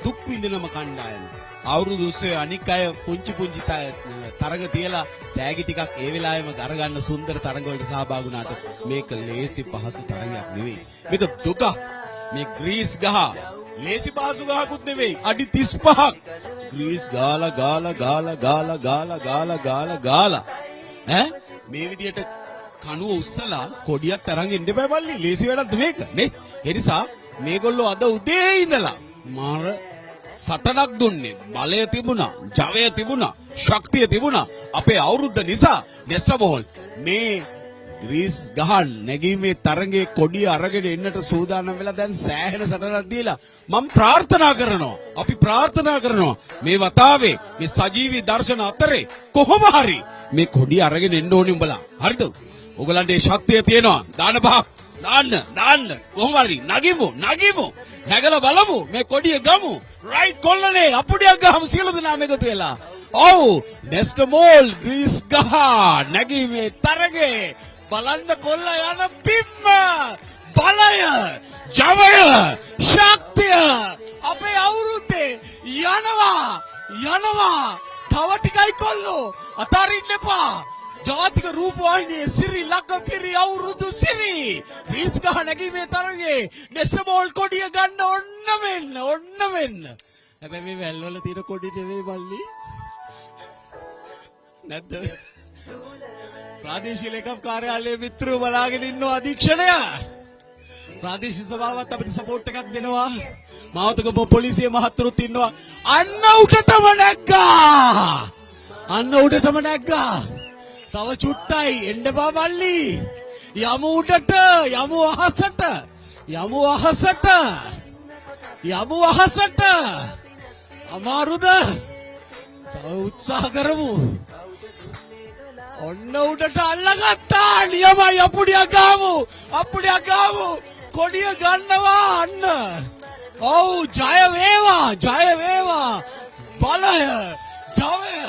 දුක් විඳිනම කණ්ඩායම අවුරුදු උස්සේ අනික් අය පුංචි තරඟ තියලා තෑගි ටිකක් ඒ වෙලාවෙම අරගන්න සුන්දර තරඟ වලට සහභාගී වුණාට මේක ලේසි පහසු තරඟයක් නෙවෙයි. මේක දුක. මේ ග්‍රීස් ගහ ලේසි පහසු ගහකුත් නෙවෙයි. අඩි 35ක් ග්‍රීස් ගාලා මේ විදියට කණුව උස්සලා කොඩියක් තරංගෙ ඉන්න බෑ බල්ලි. ලේසි වැඩක්ද මේක නේ? ඒ නිසා මේගොල්ලෝ අද උදේ ඉඳලා මාර සටනක් දුන්නේ. බලය තිබුණා, ජවය තිබුණා, ශක්තිය තිබුණා. අපේ අවුරුද්ද නිසා නෙස්ටබෝල් මේ ග්‍රීස් ගහන් නැගීමේ තරඟේ කොඩිය අරගෙන එන්නට සූදානම් වෙලා දැන් සෑහෙන සටනක් දීලා මම ප්‍රාර්ථනා කරනවා. අපි ප්‍රාර්ථනා කරනවා මේ වතාවේ මේ සජීවී දර්ශන අතරේ කොහොම හරි මේ කොඩිය අරගෙන එන්න ඕනේ උඹලා. හරිද? ඔයගලන්ට ඒ ශක්තිය තියෙනවා. දාන පහක් දාන්න කොහොම හරි නගිමු නැගලා බලමු මේ කොඩිය ගමු. රයිට් කොල්ලනේ අපුඩියක් ගහමු සියලු දෙනාම එකතු වෙලා. ඔව් නෙස්ටමෝල් ග්‍රීස් ගහ නැගීමේ තරගේ බලන්න කොල්ලා යන පිම්ම බලය ජවය ශක්තිය අපේ අවුරුද්දේ යනවා තව ටිකයි කොල්ලෝ අතාරින්න එපා. ජාතික රූපවාහිනියේ සිරි ලකපිරි අවුරුදු සිරි ග්‍රීස් ගහ නැගීමේ තරගේ නෙස්ටමෝල් කොඩිය ගන්න ඔන්න මෙන්න. හැබැයි මේ වැල්වල තියෙන කොඩි නෙවෙයි මල්ලි. නැද්ද? ප්‍රාදේශීය ලේකම් කාර්යාලයේ මිත්‍රව බලාගෙන ඉන්න අධීක්ෂණය. ප්‍රාදේශීය සභාවත් අපිට සපෝට් එකක් දෙනවා. මාවතක පොලිසිය මහත්තුරුත් ඉන්නවා. අන්න උඩටම නැග්ගා. තව චුට්ටයි එන්න බා මල්ලි. යමු උඩට යමු අහසට. අමාරුද? තව උත්සාහ කරමු. ඔන්න උඩට අල්ලගත්තා. නියමයි අපුඩියක් ගාමු. කොඩිය ගන්නවා අන්න. ඔව් ජය වේවා. බලය ජවය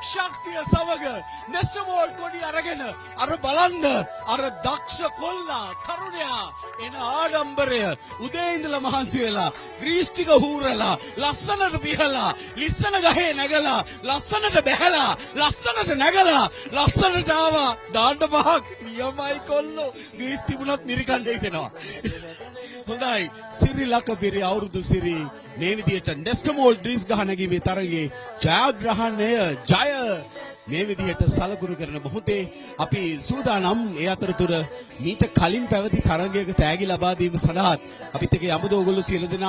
ශක්තිය සමග නෙස්ටමෝල් කොඩිය අරගෙන අර බලන්න අර දක්ෂ කොල්ලා තරුණයා එන ආඩම්බරය උදේ ඉඳලා මහන්සි වෙලා ග්‍රීස් ටික හූරලා ලස්සනට පිහලා ලිස්සන ගහේ නැගලා ලස්සනට බැහැලා ලස්සනට නැගලා ලස්සනට ආවා. දාන්න පහක් නියමයි කොල්ලෝ. ග්‍රීස් තිබුණත් මිරිකණ්ඩ හිතෙනවා. හොඳයි සිරි ලකපිරි අවුරුදු සිරි මේ විදියට නෙස්ටමෝල් ග්‍රීස් ගහ නැගීමේ තරගේ ජයග්‍රහණය ජය මේ විදියට සලකුණු කරන මොහොතේ අපි සූදානම්. ඒ අතරතුර මීට කලින් පැවති තරගයක තෑගි ලබා දීම සඳහා අපිත් එක්ක යමුද ඔයගොල්ලෝ සියලු දෙනා